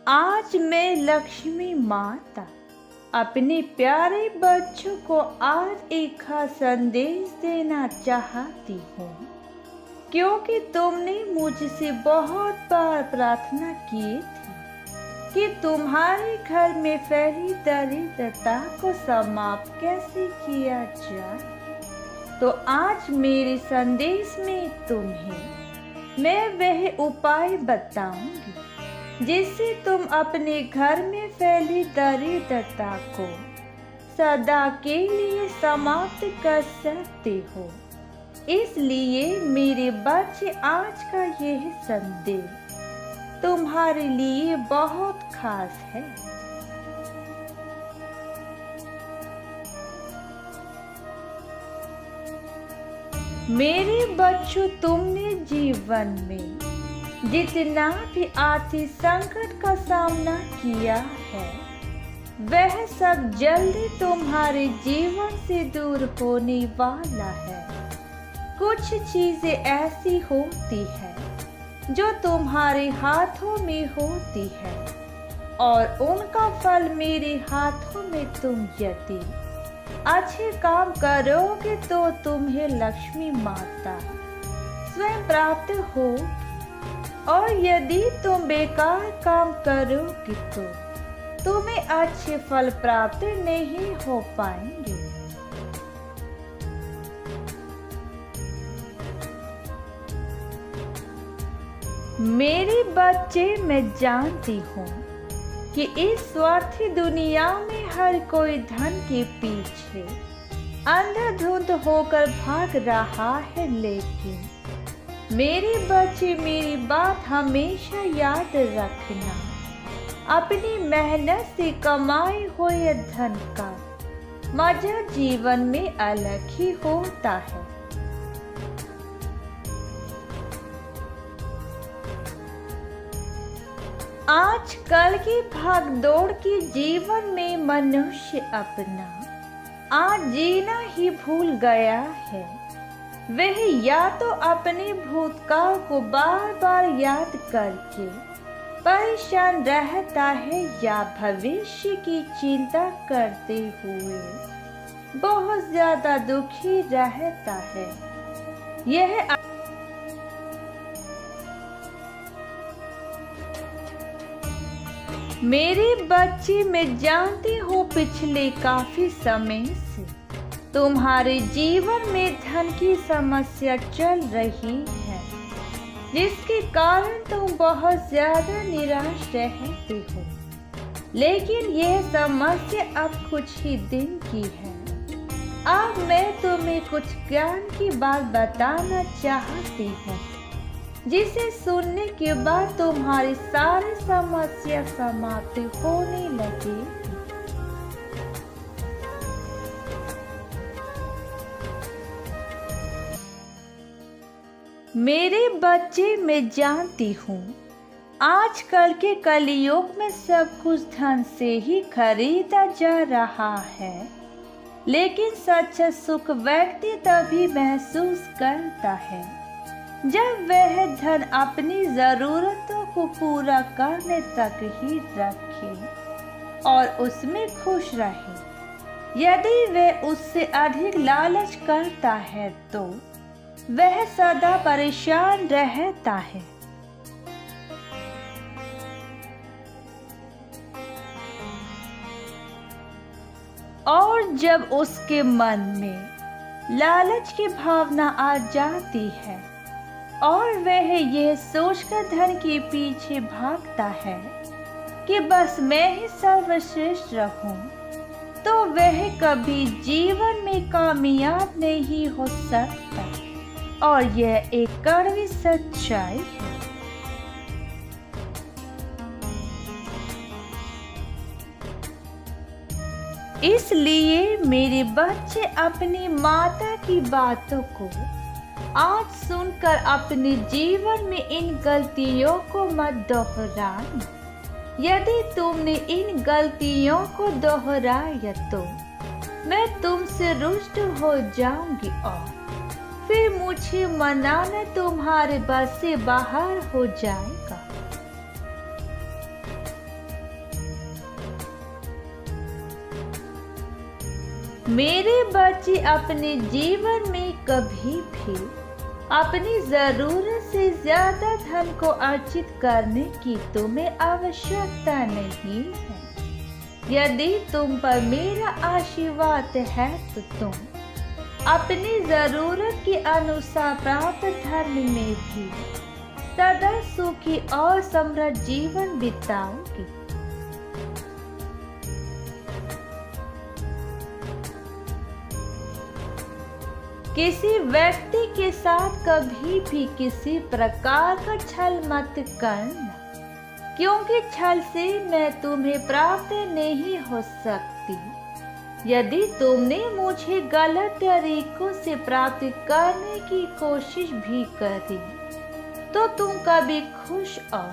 आज मैं लक्ष्मी माता अपने प्यारे बच्चों को आज एक खास संदेश देना चाहती हूँ, क्योंकि तुमने मुझसे बहुत बार प्रार्थना की थी कि तुम्हारे घर में फैली दरिद्रता को समाप्त कैसे किया जाए। तो आज मेरे संदेश में तुम्हें मैं वह उपाय बताऊंगी जिससे तुम अपने घर में फैली दरिद्रता को सदा के लिए समाप्त कर सकते हो। इसलिए मेरे बच्चे, आज का यह संदेश तुम्हारे लिए बहुत खास है। मेरे बच्चों, तुमने जीवन में जितना भी आर्थिक संकट का सामना किया है, वह सब जल्दी तुम्हारे जीवन से दूर होने वाला है। कुछ चीजें ऐसी होती है जो तुम्हारे हाथों में होती है और उनका फल मेरे हाथों में तुम यदि अच्छे काम करोगे तो तुम्हें लक्ष्मी माता स्वयं प्राप्त हो, और यदि तुम बेकार काम करोगे तो तुम्हें अच्छे फल प्राप्त नहीं हो पाएंगे। मेरे बच्चे, मैं जानती हूँ कि इस स्वार्थी दुनिया में हर कोई धन के पीछे अंधाधुंध होकर भाग रहा है, लेकिन मेरे बच्चे, मेरी बात हमेशा याद रखना। अपनी मेहनत से कमाए हुए धन का मजा जीवन में अलग ही होता है। आजकल की भागदौड़ के जीवन में मनुष्य अपना आज जीना ही भूल गया है। वह या तो अपने भूतकाल को बार बार याद करके परेशान रहता है या भविष्य की चिंता करते हुए बहुत ज्यादा दुखी रहता है। यह मेरे बच्चे, मैं जानती हूँ पिछले काफी समय से तुम्हारे जीवन में धन की समस्या चल रही है, जिसके कारण तुम बहुत ज्यादा निराश रहते हो। लेकिन यह समस्या अब कुछ ही दिन की है। अब मैं तुम्हें कुछ ज्ञान की बात बताना चाहती हूँ, जिसे सुनने के बाद तुम्हारी सारी समस्या समाप्त होने लगेगी। मेरे बच्चे, मैं जानती हूँ आजकल के कलयुग में सब कुछ धन से ही खरीदा जा रहा है, लेकिन सच्चा सुख व्यक्ति तभी महसूस करता है जब वह धन अपनी जरूरतों को पूरा करने तक ही रखे और उसमें खुश रहे। यदि वह उससे अधिक लालच करता है तो वह सदा परेशान रहता है। और जब उसके मन में लालच की भावना आ जाती है और वह यह सोचकर धन के पीछे भागता है कि बस मैं ही सर्वश्रेष्ठ रहूं, तो वह कभी जीवन में कामयाब नहीं हो सकता। और यह एक कड़वी सच्चाई है। इसलिए मेरे बच्चे, अपनी माता की बातों को आज सुनकर अपने जीवन में इन गलतियों को मत दोहराना। यदि तुमने इन गलतियों को दोहराया तो मैं तुमसे रुष्ट हो जाऊंगी और फिर मुझे मनाना तुम्हारे बस से बाहर हो जाएगा। मेरे बच्चे अपने जीवन में कभी भी अपनी जरूरत से ज्यादा धन को अर्जित करने की तुम्हें आवश्यकता नहीं है। यदि तुम पर मेरा आशीर्वाद है तो तुम अपनी जरूरत के अनुसार प्राप्त धन में भी सदा सुखी और समृद्ध जीवन बिताओगे। किसी व्यक्ति के साथ कभी भी किसी प्रकार का छल मत करना, क्योंकि छल से मैं तुम्हें प्राप्त नहीं हो सकती। यदि तुमने मुझे गलत तरीकों से प्राप्त करने की कोशिश भी करी तो तुम कभी खुश और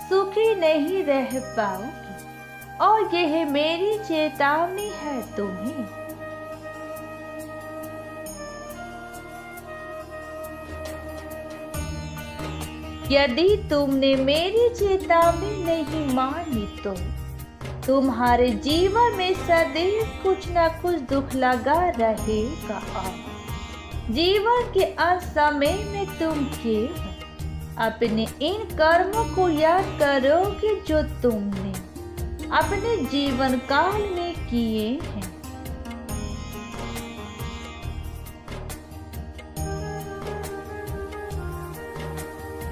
सुखी नहीं रह पाओगी, और यह मेरी चेतावनी है तुम्हें। यदि तुमने मेरी चेतावनी नहीं मानी तो तुम्हारे जीवन में सदैव कुछ न कुछ दुख लगा रहेगा, और जीवन के अंत समय में तुम केवल अपने इन कर्मों को याद करोगे जो तुमने अपने जीवन काल में किए हैं।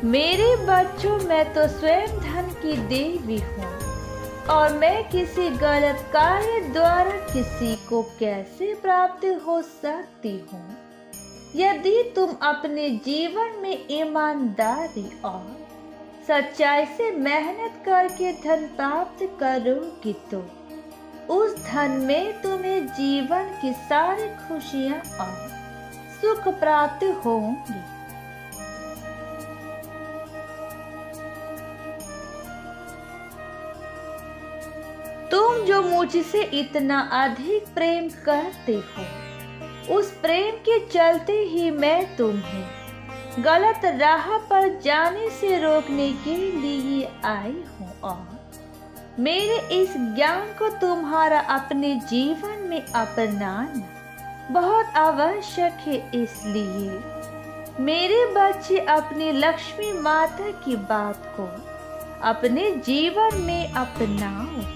मेरे बच्चों, मैं तो स्वयं धन की देवी हूँ, और मैं किसी गलत कार्य द्वारा किसी को कैसे प्राप्त हो सकती हूँ। यदि तुम अपने जीवन में ईमानदारी और सच्चाई से मेहनत करके धन प्राप्त करोगी तो उस धन में तुम्हें जीवन की सारी खुशियाँ और सुख प्राप्त होंगे। तुम जो मुझसे इतना अधिक प्रेम करते हो, उस प्रेम के चलते ही मैं तुम्हें गलत राह पर जाने से रोकने के लिए आई हूँ, और मेरे इस ज्ञान को तुम्हारा अपने जीवन में अपनाना बहुत आवश्यक है। इसलिए मेरे बच्चे अपनी लक्ष्मी माता की बात को अपने जीवन में अपनाओ।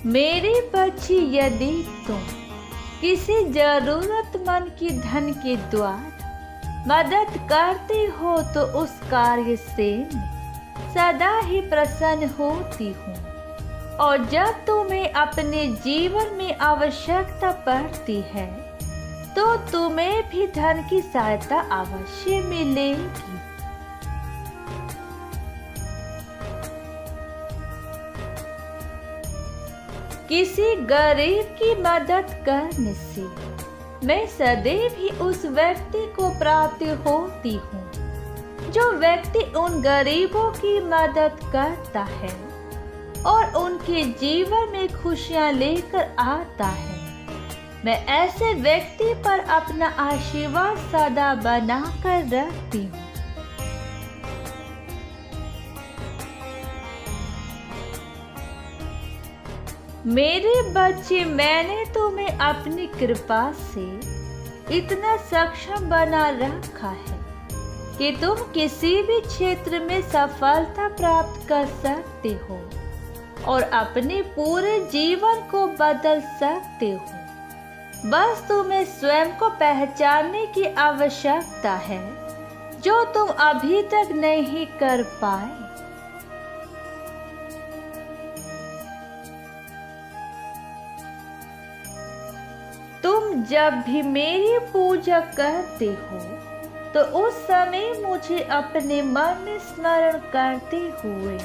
मेरे बच्चे, यदि तुम किसी जरूरतमंद की धन के द्वारा मदद करते हो तो उस कार्य से मैं सदा ही प्रसन्न होती हूँ, और जब तुम्हें अपने जीवन में आवश्यकता पड़ती है तो तुम्हें भी धन की सहायता अवश्य मिलेगी। किसी गरीब की मदद करने से मैं सदैव ही उस व्यक्ति को प्राप्त होती हूँ जो व्यक्ति उन गरीबों की मदद करता है और उनके जीवन में खुशियाँ लेकर आता है। मैं ऐसे व्यक्ति पर अपना आशीर्वाद सदा बना कर रखती हूँ। मेरे बच्चे, मैंने तुम्हें अपनी कृपा से इतना सक्षम बना रखा है कि तुम किसी भी क्षेत्र में सफलता प्राप्त कर सकते हो और अपने पूरे जीवन को बदल सकते हो। बस तुम्हें स्वयं को पहचानने की आवश्यकता है, जो तुम अभी तक नहीं कर पाए। तुम जब भी मेरी पूजा करते हो तो उस समय मुझे अपने मन में स्मरण करते हुए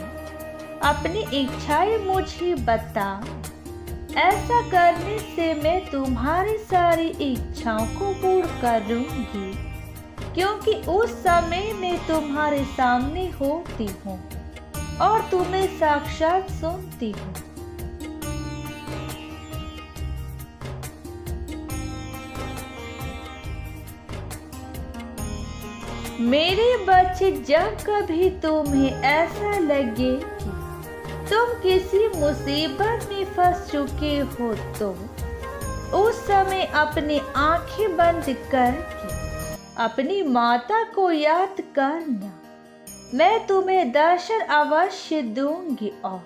अपनी इच्छाएं मुझे बताओ। ऐसा करने से मैं तुम्हारी सारी इच्छाओं को पूर्ण करूंगी, क्योंकि उस समय मैं तुम्हारे सामने होती हूँ और तुम्हें साक्षात सुनती हूँ। मेरे बच्चे, जब कभी तुम्हें ऐसा लगे कि तुम किसी मुसीबत में फंस चुके हो तो उस समय अपनी आंखें बंद करके अपनी माता को याद करना। मैं तुम्हें दर्शन अवश्य दूंगी और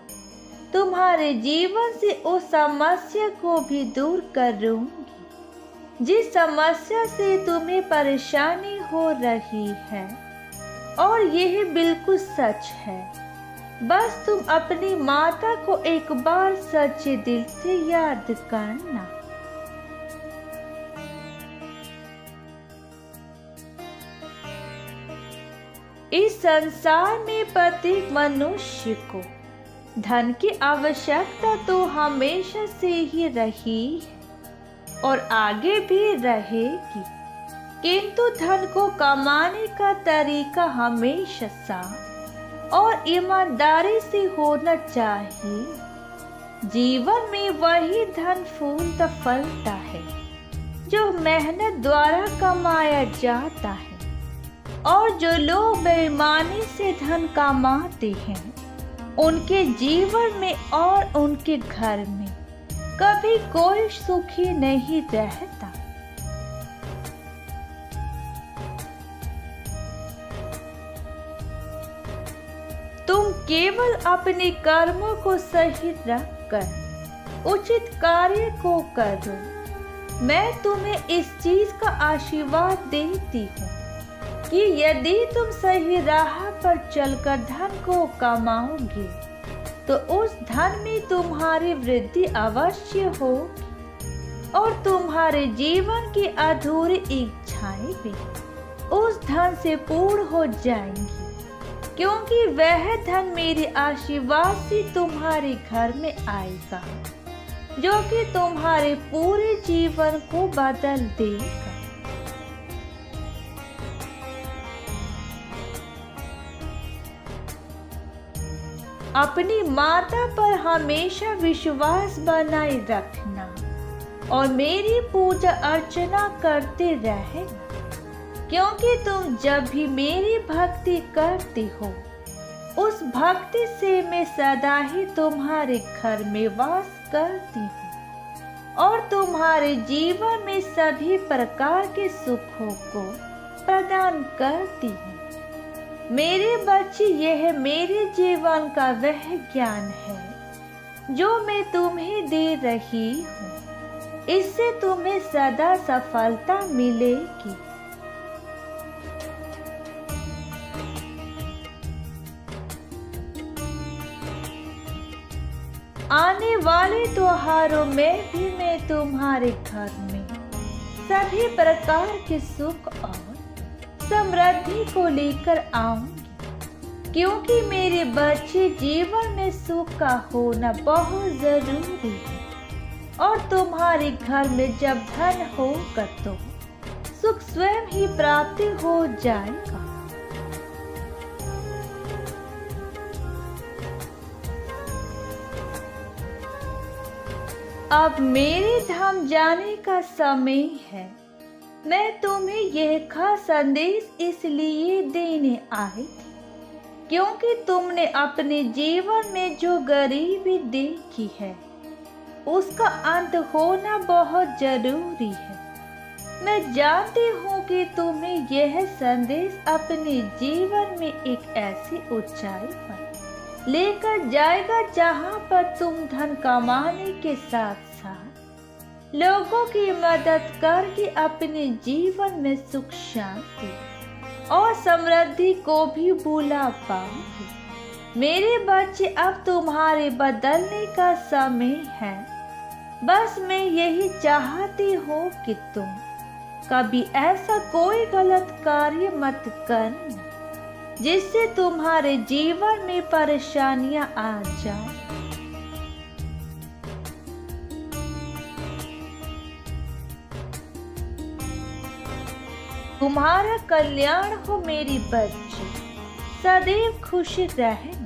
तुम्हारे जीवन से उस समस्या को भी दूर करूंगी जिस समस्या से तुम्हें परेशानी हो रही है। और यह बिल्कुल सच है। बस तुम अपनी माता को एक बार सच्चे दिल से याद करना। इस संसार में प्रत्येक मनुष्य को धन की आवश्यकता तो हमेशा से ही रही है और आगे भी रहेगी, किंतु धन को कमाने का तरीका हमेशा साफ और ईमानदारी से होना चाहिए। जीवन में वही धन फूलता फलता है जो मेहनत द्वारा कमाया जाता है, और जो लोग बेईमानी से धन कमाते हैं उनके जीवन में और उनके घर में कभी कोई सुखी नहीं रहता। तुम केवल अपने कर्मों को सही रखकर उचित कार्य को करो। मैं तुम्हें इस चीज का आशीर्वाद देती हूँ कि यदि तुम सही राह पर चलकर धन को कमाओगे तो उस धन में तुम्हारी वृद्धि अवश्य होगी और तुम्हारे जीवन की अधूरी इच्छाएं भी उस धन से पूर्ण हो जाएंगी, क्योंकि वह धन मेरे आशीर्वाद से तुम्हारे घर में आएगा जो कि तुम्हारे पूरे जीवन को बदल देगा। अपनी माता पर हमेशा विश्वास बनाए रखना और मेरी पूजा अर्चना करते रहना, क्योंकि तुम जब भी मेरी भक्ति करते हो उस भक्ति से मैं सदा ही तुम्हारे घर में वास करती हूँ और तुम्हारे जीवन में सभी प्रकार के सुखों को प्रदान करती हूँ। मेरे बच्चे, यह मेरे जीवन का वह ज्ञान है जो मैं तुम्हें दे रही हूँ। इससे तुम्हें सदा सफलता मिलेगी। आने वाले त्योहारों में भी मैं तुम्हारे घर में सभी प्रकार के सुख और समृद्धि को लेकर आऊंगी, क्योंकि मेरे बच्चे, जीवन में सुख का होना बहुत जरूरी है और तुम्हारे घर में जब धन होगा तो सुख स्वयं ही प्राप्ति हो जाएगा। अब मेरे धाम जाने का समय है। मैं तुम्हें यह खास संदेश इसलिए देने आई थी क्योंकि तुमने अपने जीवन में जो गरीबी देखी है उसका अंत होना बहुत जरूरी है। मैं जानती हूँ कि तुम्हें यह संदेश अपने जीवन में एक ऐसी ऊंचाई पर लेकर जाएगा जहाँ पर तुम धन कमाने के साथ साथ लोगों की मदद करके अपने जीवन में सुख, शांति और समृद्धि को भी बुला पाओगे। मेरे बच्चे, अब तुम्हारे बदलने का समय है। बस मैं यही चाहती हूँ कि तुम कभी ऐसा कोई गलत कार्य मत करना जिससे तुम्हारे जीवन में परेशानियां आ जाए। तुम्हारा कल्याण हो मेरी बच्ची, सदैव खुश रहना।